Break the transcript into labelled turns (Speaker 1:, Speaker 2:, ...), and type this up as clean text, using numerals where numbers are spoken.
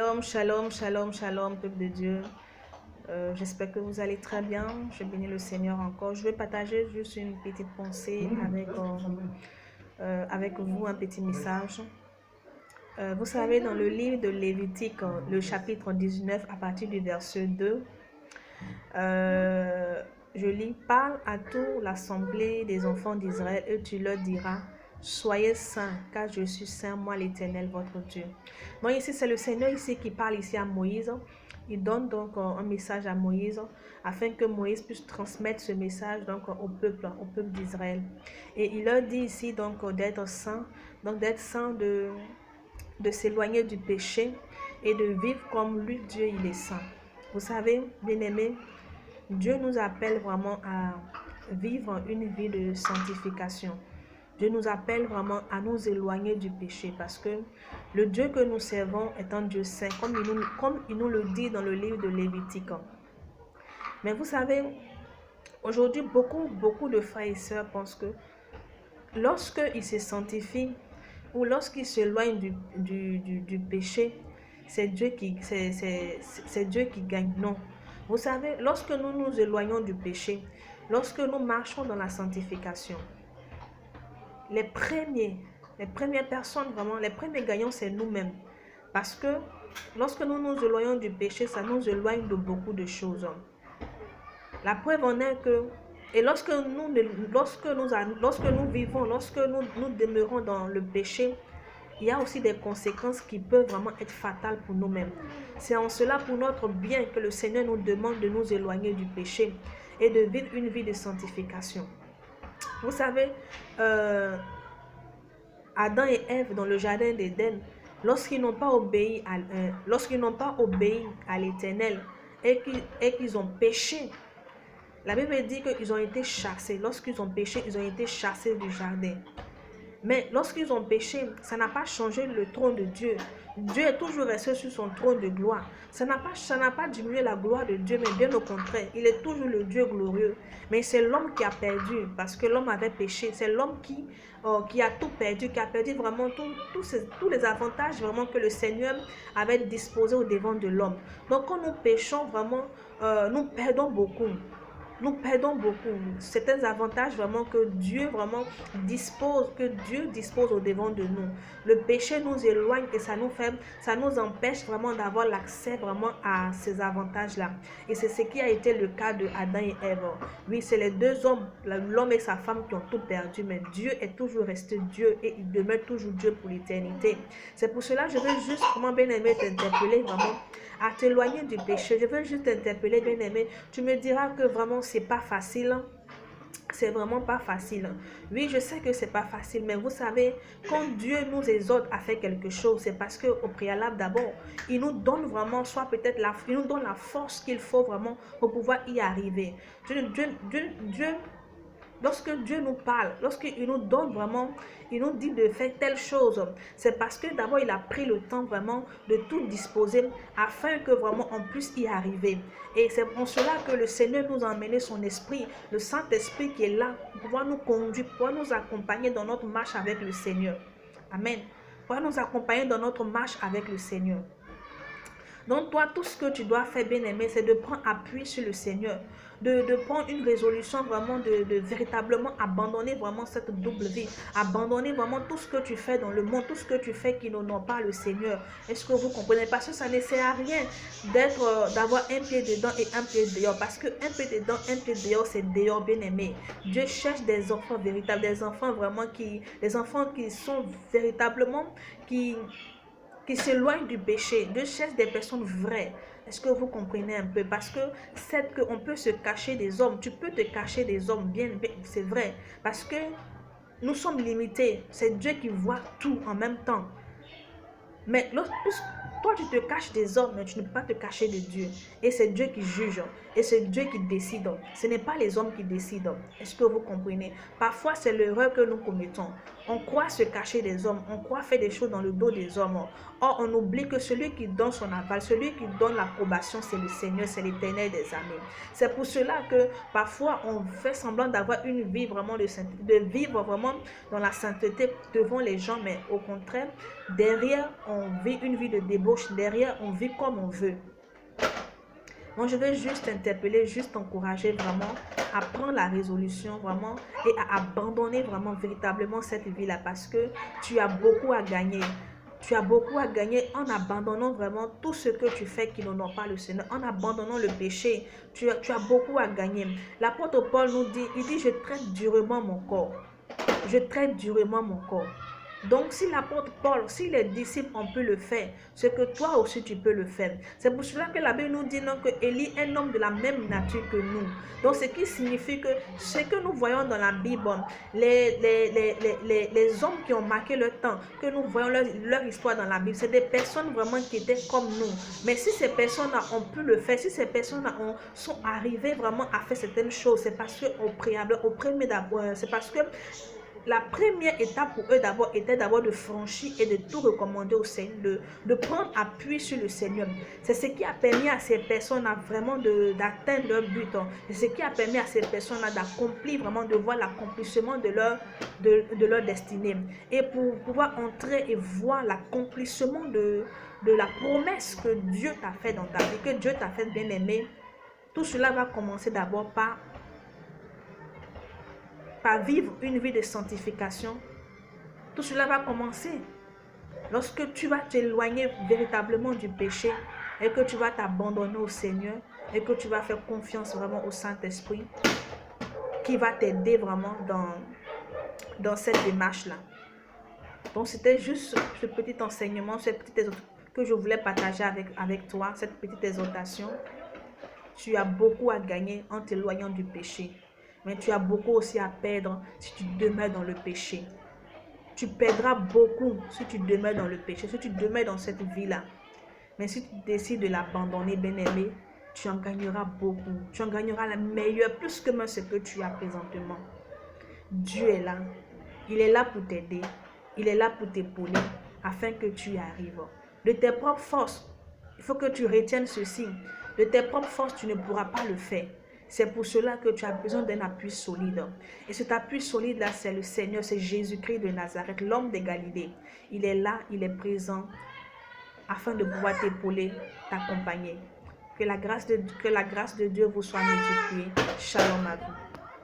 Speaker 1: Shalom, shalom, shalom, shalom, peuple de Dieu. J'espère que vous allez très bien. Je bénis le Seigneur encore. Je vais partager juste une petite pensée avec vous, un petit message. Vous savez, dans le livre de Lévitique, le chapitre 19, à partir du verset 2, je lis: parle à toute l'assemblée des enfants d'Israël et tu leur diras: soyez saints, car je suis saint, moi l'Éternel, votre Dieu. Donc ici, c'est le Seigneur ici qui parle ici à Moïse. Il donne donc un message à Moïse afin que Moïse puisse transmettre ce message donc au peuple d'Israël. Et il leur dit ici donc d'être saints, donc d'être saints, de s'éloigner du péché et de vivre comme lui, Dieu, il est saint. Vous savez, bien-aimés, Dieu nous appelle vraiment à vivre une vie de sanctification. Dieu nous appelle vraiment à nous éloigner du péché parce que le Dieu que nous servons est un Dieu saint, comme il nous le dit dans le livre de Lévitique. Mais vous savez, aujourd'hui, beaucoup de frères et sœurs pensent que lorsqu'ils se sanctifient ou lorsqu'ils s'éloignent du péché, c'est Dieu qui gagne. Non. Vous savez, lorsque nous nous éloignons du péché, lorsque nous marchons dans la sanctification, les premières personnes, vraiment, les premiers gagnants, c'est nous-mêmes. Parce que lorsque nous nous éloignons du péché, ça nous éloigne de beaucoup de choses. La preuve en est que, et lorsque nous vivons, lorsque nous demeurons dans le péché, il y a aussi des conséquences qui peuvent vraiment être fatales pour nous-mêmes. C'est en cela, pour notre bien, que le Seigneur nous demande de nous éloigner du péché et de vivre une vie de sanctification. Vous savez, Adam et Ève dans le jardin d'Éden, lorsqu'ils n'ont pas obéi à l'Éternel et qu'ils ont péché, la Bible dit qu'ils ont été chassés. Lorsqu'ils ont péché, ils ont été chassés du jardin. Mais lorsqu'ils ont péché, ça n'a pas changé le trône de Dieu. Dieu est toujours resté sur son trône de gloire. Ça n'a pas diminué la gloire de Dieu, mais bien au contraire. Il est toujours le Dieu glorieux. Mais c'est l'homme qui a perdu, parce que l'homme avait péché. C'est l'homme qui a tout perdu, qui a perdu vraiment tous les avantages vraiment que le Seigneur avait disposés au devant de l'homme. Donc quand nous péchons vraiment, nous perdons beaucoup. Nous perdons beaucoup. Certains avantages vraiment que Dieu dispose au devant de nous. Le péché nous éloigne et ça nous empêche vraiment d'avoir l'accès vraiment à ces avantages-là. Et c'est ce qui a été le cas de Adam et Ève. Oui, c'est les deux hommes, l'homme et sa femme, qui ont tout perdu, mais Dieu est toujours resté Dieu et il demeure toujours Dieu pour l'éternité. C'est pour cela que je veux juste vraiment, bien aimé, t'interpeller vraiment à t'éloigner du péché. Je veux juste t'interpeller, bien aimé. Tu me diras que vraiment c'est pas facile. C'est vraiment pas facile. Oui, je sais que c'est pas facile, mais vous savez, quand Dieu nous exhorte à faire quelque chose, c'est parce que au préalable d'abord, il nous donne vraiment, il nous donne la force qu'il faut vraiment pour pouvoir y arriver. Lorsque Dieu nous parle, lorsqu'il nous donne vraiment, il nous dit de faire telle chose, c'est parce que d'abord il a pris le temps vraiment de tout disposer afin que vraiment on puisse y arriver. Et c'est pour cela que le Seigneur nous a emmené son esprit, le Saint-Esprit qui est là pour pouvoir nous conduire, pour pouvoir nous accompagner dans notre marche avec le Seigneur. Amen. Pour pouvoir nous accompagner dans notre marche avec le Seigneur. Donc toi, tout ce que tu dois faire, bien aimé, c'est de prendre appui sur le Seigneur, de prendre une résolution vraiment de véritablement abandonner vraiment cette double vie, abandonner vraiment tout ce que tu fais dans le monde, tout ce que tu fais qui n'honore pas le Seigneur. Est-ce que vous comprenez? Parce que ça ne sert à rien d'avoir un pied dedans et un pied dehors, parce que un pied dedans, un pied dehors, c'est dehors, bien aimé. Dieu cherche des enfants véritables, des enfants qui sont véritablement, qui s'éloignent du péché. Dieu cherche des personnes vraies. Est-ce que vous comprenez un peu? Parce que c'est qu'on peut se cacher des hommes. Tu peux te cacher des hommes, bien c'est vrai. Parce que nous sommes limités. C'est Dieu qui voit tout en même temps. Mais toi, tu te caches des hommes, mais tu ne peux pas te cacher de Dieu. Et c'est Dieu qui juge. Et c'est Dieu qui décide. Ce n'est pas les hommes qui décident. Est-ce que vous comprenez? Parfois, c'est l'erreur que nous commettons. On croit se cacher des hommes. On croit faire des choses dans le dos des hommes. Or, on oublie que celui qui donne son aval, celui qui donne l'approbation, c'est le Seigneur, c'est l'Éternel des armées. C'est pour cela que parfois, on fait semblant d'avoir une vie vraiment de vivre vraiment dans la sainteté devant les gens. Mais au contraire, Derrière, on vit une vie de débauche. Derrière, on vit comme on veut. Moi, je veux juste t'interpeller, juste t'encourager vraiment à prendre la résolution vraiment et à abandonner vraiment véritablement cette vie-là parce que tu as beaucoup à gagner. Tu as beaucoup à gagner en abandonnant vraiment tout ce que tu fais qui n'honore pas le Seigneur, en abandonnant le péché. Tu as beaucoup à gagner. L'apôtre Paul nous dit, il dit, je traite durement mon corps. Je traite durement mon corps. Donc, si l'apôtre Paul, si les disciples ont pu le faire, c'est que toi aussi tu peux le faire. C'est pour cela que la Bible nous dit non, que Élie est un homme de la même nature que nous. Donc, ce qui signifie que ce que nous voyons dans la Bible, les hommes qui ont marqué le temps, que nous voyons leur histoire dans la Bible, c'est des personnes vraiment qui étaient comme nous. Mais si ces personnes-là ont pu le faire, si ces personnes-là sont arrivées vraiment à faire certaines choses, c'est parce que c'est parce que la première étape pour eux d'abord était d'abord de franchir et de tout recommander au Seigneur, de prendre appui sur le Seigneur. C'est ce qui a permis à ces personnes vraiment d'atteindre leur but. C'est ce qui a permis à ces personnes-là d'accomplir, vraiment de voir l'accomplissement de leur destinée. Et pour pouvoir entrer et voir l'accomplissement de la promesse que Dieu t'a fait dans ta vie, que Dieu t'a fait bien aimer, tout cela va commencer d'abord par vivre une vie de sanctification. Tout cela va commencer lorsque tu vas t'éloigner véritablement du péché et que tu vas t'abandonner au Seigneur et que tu vas faire confiance vraiment au Saint-Esprit qui va t'aider vraiment dans cette démarche-là. Donc, c'était juste ce petit enseignement, cette petite exhortation que je voulais partager avec toi, cette petite exhortation. Tu as beaucoup à gagner en t'éloignant du péché. Mais tu as beaucoup aussi à perdre si tu demeures dans le péché. Tu perdras beaucoup si tu demeures dans le péché, si tu demeures dans cette vie-là. Mais si tu décides de l'abandonner, bien-aimé, tu en gagneras beaucoup. Tu en gagneras la meilleure, plus que même ce que tu as présentement. Dieu est là. Il est là pour t'aider. Il est là pour t'épauler afin que tu y arrives. De tes propres forces, il faut que tu retiennes ceci. De tes propres forces, tu ne pourras pas le faire. C'est pour cela que tu as besoin d'un appui solide. Et cet appui solide-là, c'est le Seigneur, c'est Jésus-Christ de Nazareth, l'homme de Galilée. Il est là, il est présent, afin de pouvoir t'épauler, t'accompagner. Que la grâce de Dieu vous soit multipliée. Shalom à vous.